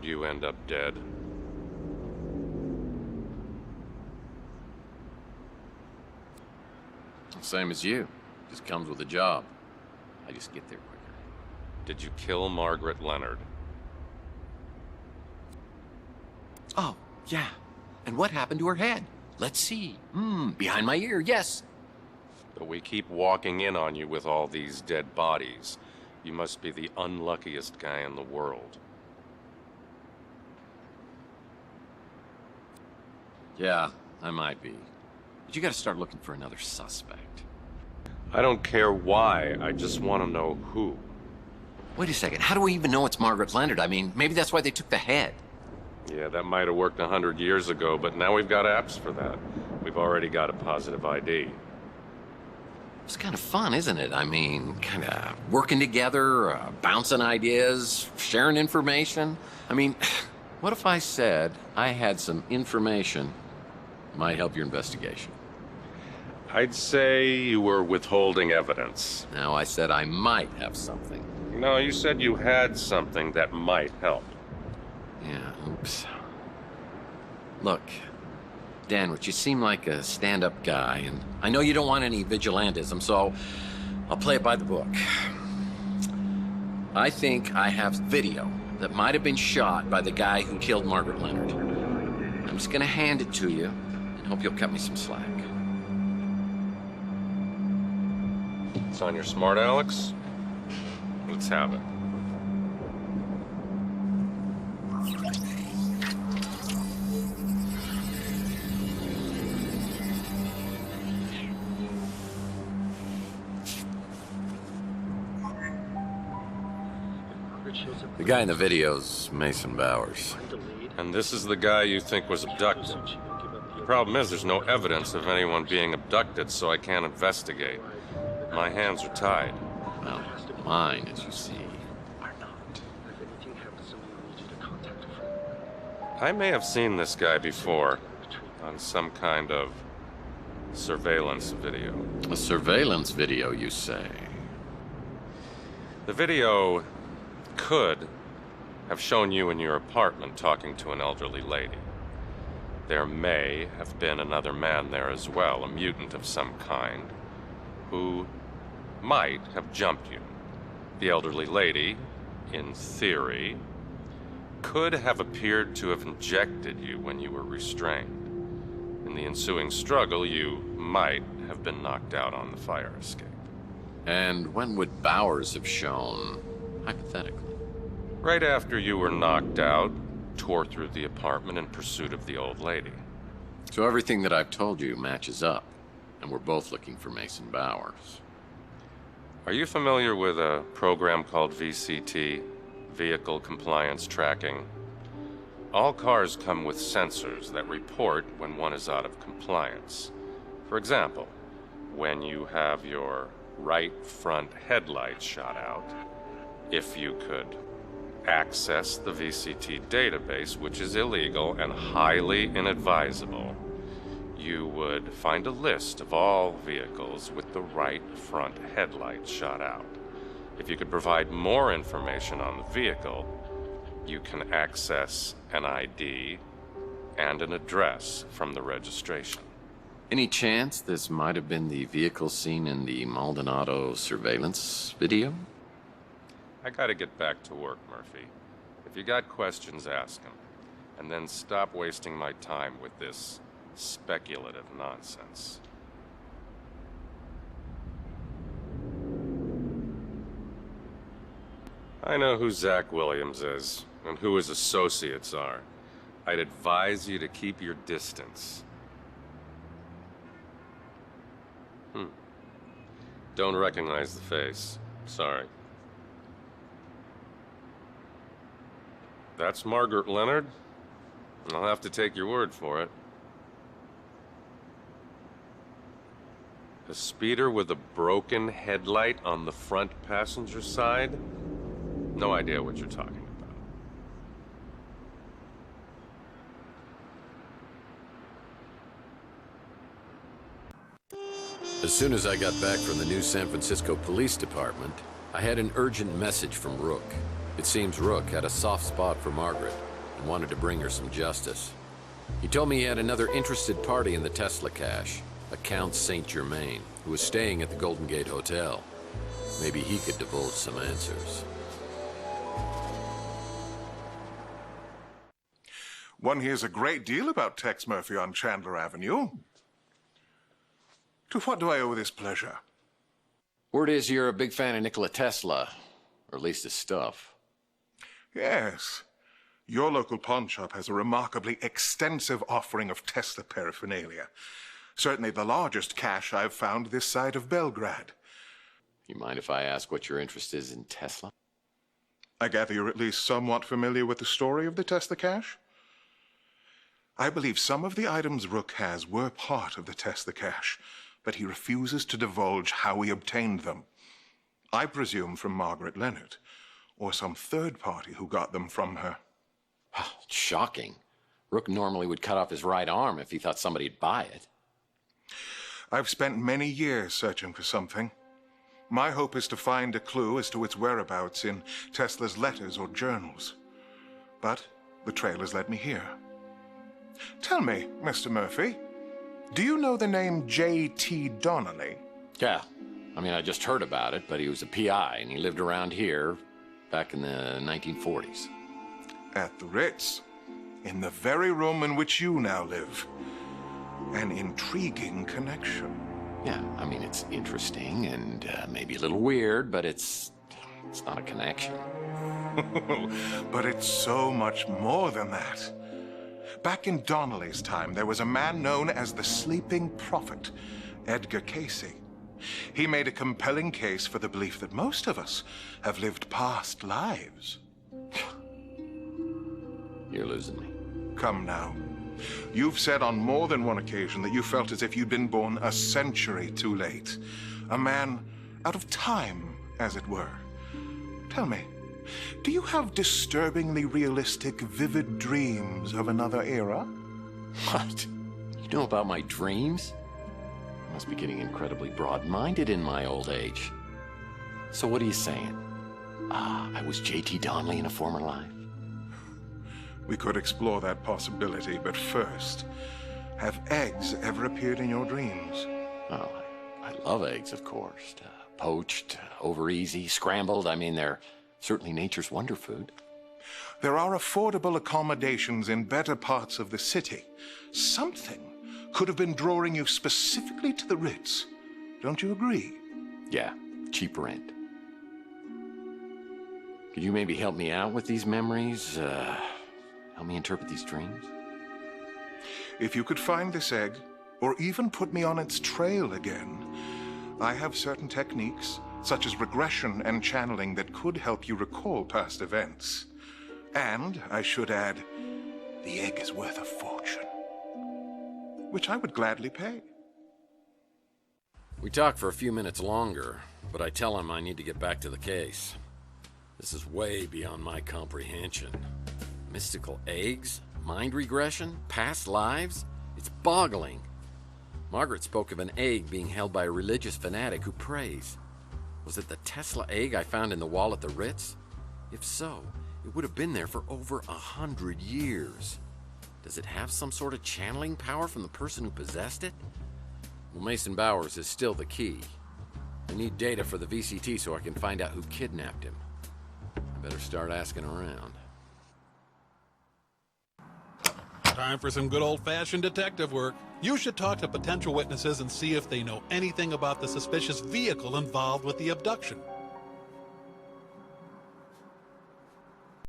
around, you end up dead. Same as you. Just comes with a job. I just get there quicker. Did you kill Margaret Leonard? Oh, yeah. And what happened to her head? Let's see. Behind my ear, yes. But we keep walking in on you with all these dead bodies. You must be the unluckiest guy in the world. Yeah, I might be. But you gotta start looking for another suspect. I don't care why, I just want to know who. Wait a second, how do we even know it's Margaret Leonard? I mean, maybe that's why they took the head. Yeah, that might have worked 100 years ago, but now we've got apps for that. We've already got a positive ID. It's kind of fun, isn't it? I mean, kind of working together, bouncing ideas, sharing information. I mean, what if I said I had some information might help your investigation? I'd say you were withholding evidence. Now, I said I might have something. No, you said you had something that might help. Yeah, oops. Look, Danwich, you seem like a stand-up guy, and I know you don't want any vigilantism, so I'll play it by the book. I think I have video that might have been shot by the guy who killed Margaret Leonard. I'm just gonna hand it to you, and hope you'll cut me some slack. It's on your smart, Alex? Let's have it. The guy in the video's Mason Bowers. And this is the guy you think was abducted. The problem is there's no evidence of anyone being abducted, so I can't investigate. My hands are tied. Well, mine, as you see, are not. I may have seen this guy before on some kind of surveillance video. A surveillance video, you say? The video could have shown you in your apartment talking to an elderly lady. There may have been another man there as well, a mutant of some kind, who might have jumped you. The elderly lady, in theory, could have appeared to have injected you when you were restrained. In the ensuing struggle, you might have been knocked out on the fire escape. And when would Bowers have shown, hypothetically? Right after you were knocked out, tore through the apartment in pursuit of the old lady. So everything that I've told you matches up, and we're both looking for Mason Bowers. Are you familiar with a program called VCT, Vehicle Compliance Tracking? All cars come with sensors that report when one is out of compliance. For example, when you have your right front headlight shot out, if you could access the VCT database, which is illegal and highly inadvisable, you would find a list of all vehicles with the right front headlight shot out. If you could provide more information on the vehicle, you can access an ID and an address from the registration. Any chance this might have been the vehicle seen in the Maldonado surveillance video? I gotta get back to work, Murphy. If you got questions, ask them. And then stop wasting my time with this speculative nonsense. I know who Zach Williams is, and who his associates are. I'd advise you to keep your distance. Don't recognize the face. Sorry. That's Margaret Leonard? I'll have to take your word for it. A speeder with a broken headlight on the front passenger side? No idea what you're talking about. As soon as I got back from the new San Francisco Police Department, I had an urgent message from Rook. It seems Rook had a soft spot for Margaret, and wanted to bring her some justice. He told me he had another interested party in the Tesla cache, a Count Saint Germain, who was staying at the Golden Gate Hotel. Maybe he could divulge some answers. One hears a great deal about Tex Murphy on Chandler Avenue. To what do I owe this pleasure? Word is you're a big fan of Nikola Tesla, or at least his stuff. Yes. Your local pawn shop has a remarkably extensive offering of Tesla paraphernalia. Certainly the largest cache I've found this side of Belgrade. You mind if I ask what your interest is in Tesla? I gather you're at least somewhat familiar with the story of the Tesla cache? I believe some of the items Rook has were part of the Tesla cache, but he refuses to divulge how he obtained them. I presume from Margaret Leonard, or some third party who got them from her. Shocking. Rook normally would cut off his right arm if he thought somebody'd buy it. I've spent many years searching for something. My hope is to find a clue as to its whereabouts in Tesla's letters or journals. But the trail has led me here. Tell me, Mr. Murphy, do you know the name J.T. Donnelly? Yeah. I mean, I just heard about it, but he was a PI, and he lived around here back in the 1940s. At the Ritz, in the very room in which you now live. An intriguing connection. Yeah, I mean, it's interesting and maybe a little weird, but it's not a connection. But it's so much more than that. Back in Donnelly's time, there was a man known as the Sleeping Prophet, Edgar Casey. He made a compelling case for the belief that most of us have lived past lives. You're losing me. Come now. You've said on more than one occasion that you felt as if you'd been born a century too late. A man out of time, as it were. Tell me, do you have disturbingly realistic, vivid dreams of another era? What? You know about my dreams? I must be getting incredibly broad-minded in my old age. So what are you saying? I was J.T. Donnelly in a former life? We could explore that possibility, but first, have eggs ever appeared in your dreams? Oh, I love eggs, of course. Poached, over easy, scrambled. I mean, they're certainly nature's wonder food. There are affordable accommodations in better parts of the city. Something could have been drawing you specifically to the Ritz. Don't you agree? Yeah, cheap rent. Could you maybe help me out with these memories? Help me interpret these dreams? If you could find this egg, or even put me on its trail again, I have certain techniques, such as regression and channeling, that could help you recall past events. And, I should add, the egg is worth a fortune, which I would gladly pay. We talk for a few minutes longer, but I tell him I need to get back to the case. This is way beyond my comprehension. Mystical eggs? Mind regression? Past lives? It's boggling. Margaret spoke of an egg being held by a religious fanatic who prays. Was it the Tesla egg I found in the wall at the Ritz? If so, it would have been there for over 100 years. Does it have some sort of channeling power from the person who possessed it? Well, Mason Bowers is still the key. I need data for the VCT so I can find out who kidnapped him. I better start asking around. Time for some good old-fashioned detective work. You should talk to potential witnesses and see if they know anything about the suspicious vehicle involved with the abduction.